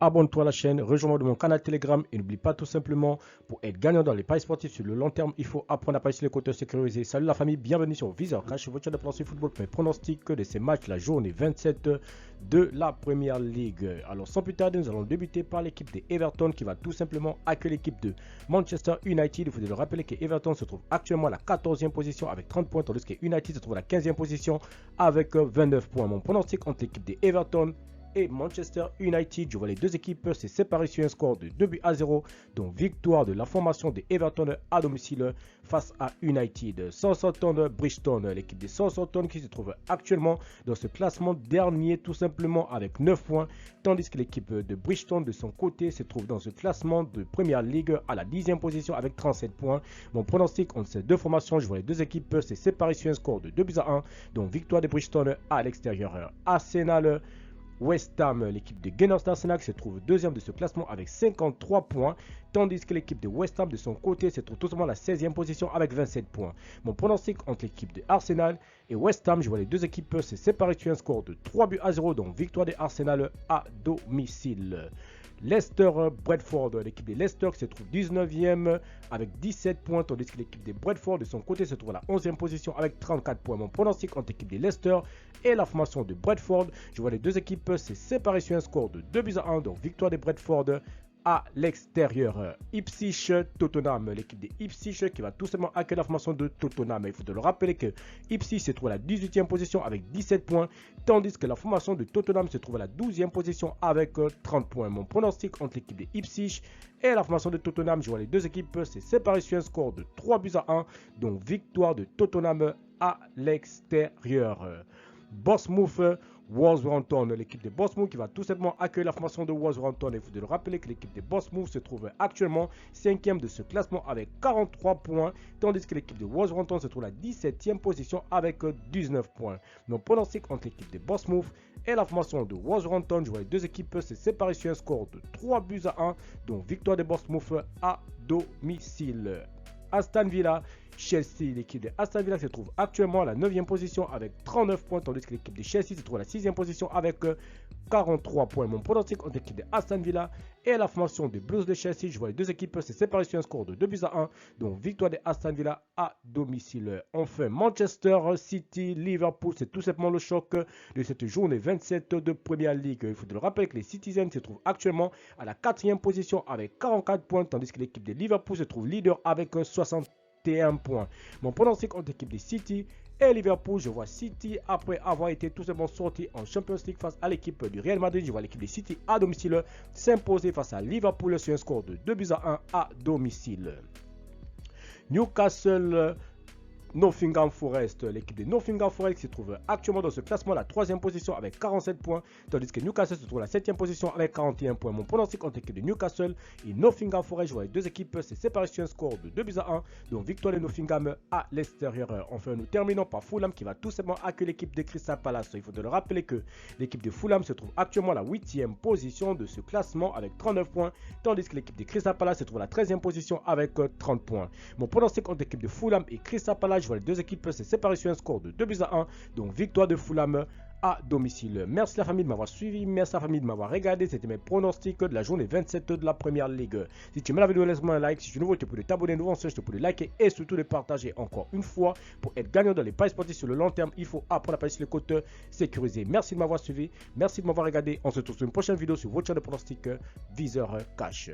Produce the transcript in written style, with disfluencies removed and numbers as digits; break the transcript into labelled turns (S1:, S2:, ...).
S1: abonne-toi à la chaîne, rejoins-moi de mon canal Telegram et n'oublie pas tout simplement, pour être gagnant dans les paris sportifs sur le long terme, il faut apprendre à parier sur les compteurs sécurisés. Salut la famille, bienvenue sur Viseur Cash, votre chaîne de plancher football pour mes pronostics de ces matchs, la journée 27 de la Première Ligue. Alors sans plus tarder, nous allons débuter par l'équipe de Everton qui va tout simplement accueillir l'équipe de Manchester United. Il faut le rappeler que Everton se trouve actuellement à la 14e position avec 30 points, tandis que United se trouve à la 15e position avec 29 points. Mon pronostic entre l'équipe de Everton et Manchester United, je vois les deux équipes se séparer sur un score de 2-0, donc victoire de la formation de Everton à domicile face à United. Southampton Bristol, l'équipe de Southampton qui se trouve actuellement dans ce classement dernier tout simplement avec 9 points, tandis que l'équipe de Bristol de son côté se trouve dans ce classement de Première Ligue à la 10e position avec 37 points. Mon pronostic entre ces deux formations, je vois les deux équipes se séparer sur un score de 2-1, donc victoire de Bristol à l'extérieur. Arsenal West Ham, l'équipe de Gunners d'Arsenal se trouve deuxième de ce classement avec 53 points, tandis que l'équipe de West Ham de son côté se trouve tout simplement à la 16e position avec 27 points. Mon pronostic entre l'équipe de Arsenal et West Ham, je vois les deux équipes se séparer sur un score de 3-0, donc victoire de Arsenal à domicile. Leicester Bradford, l'équipe de Leicester qui se trouve 19e avec 17 points, tandis que l'équipe de Bradford de son côté se trouve à la 11e position avec 34 points. Mon pronostic entre l'équipe de Leicester et la formation de Bradford, je vois les deux équipes se séparer sur un score de 2-1, donc victoire de Bradford à l'extérieur. Ipswich Tottenham, l'équipe de Ipswich qui va tout simplement accueillir la formation de Tottenham. Il faut le rappeler que Ipswich se trouve à la 18e position avec 17 points, tandis que la formation de Tottenham se trouve à la 12e position avec 30 points. Mon pronostic entre l'équipe de Ipswich et la formation de Tottenham, je vois les deux équipes se séparer sur un score de 3-1, donc victoire de Tottenham à l'extérieur. Bournemouth Wolverhampton, l'équipe de Bournemouth qui va tout simplement accueillir la formation de Wolverhampton. Il faut le rappeler que l'équipe de Bournemouth se trouve actuellement 5e de ce classement avec 43 points, tandis que l'équipe de Wolverhampton se trouve à la 17e position avec 19 points. Mon pronostic entre l'équipe de Bournemouth et la formation de Wolverhampton, je vois les deux équipes se séparer sur un score de 3-1, donc victoire de Bournemouth à domicile. Aston Villa Chelsea, l'équipe de Aston Villa se trouve actuellement à la 9e position avec 39 points, tandis que l'équipe de Chelsea se trouve à la 6e position avec 43 points. Mon pronostic entre l'équipe de Aston Villa et la formation des Blues de Chelsea, je vois les deux équipes se séparer sur un score de 2-1, donc victoire de Aston Villa à domicile. Enfin, Manchester City Liverpool, c'est tout simplement le choc de cette journée 27 de Première Ligue. Il faut le rappeler que les Citizens se trouvent actuellement à la 4e position avec 44 points, tandis que l'équipe de Liverpool se trouve leader avec 61 points. Mon pronostic entre l'équipe de City et Liverpool, je vois City après avoir été tout simplement sorti en Champions League face à l'équipe du Real Madrid. Je vois l'équipe de City à domicile s'imposer face à Liverpool sur un score de 2-1 à domicile. Newcastle Nottingham Forest, l'équipe de Nottingham Forest qui se trouve actuellement dans ce classement à la 3e position avec 47 points, tandis que Newcastle se trouve à la 7e position avec 41 points. Mon pronostic entre l'équipe de Newcastle et Nottingham Forest, je vois les deux équipes se séparer sur un score de 2-1, donc victoire de Nottingham à l'extérieur. Enfin, nous terminons par Fulham qui va tout simplement accueillir l'équipe de Crystal Palace. Il faut le rappeler que l'équipe de Fulham se trouve actuellement à la 8e position de ce classement avec 39 points, tandis que l'équipe de Crystal Palace se trouve à la 13e position avec 30 points. Mon pronostic entre l'équipe de Fulham et Crystal Palace, je vois les deux équipes se séparer sur un score de 2-1, donc victoire de Fulham à domicile. Merci la famille de m'avoir suivi, merci la famille de m'avoir regardé. C'était mes pronostics de la journée 27 de la Première Ligue. Si tu aimes la vidéo, laisse-moi un like. Si tu es nouveau, tu peux t'abonner, nouveau je te peux liker et surtout le partager encore une fois. Pour être gagnant dans les paris sportifs sur le long terme, il faut apprendre à parier sur les côtes sécurisées. Merci de m'avoir suivi, merci de m'avoir regardé. On se retrouve sur une prochaine vidéo sur votre chaîne de pronostics Viseur Cash.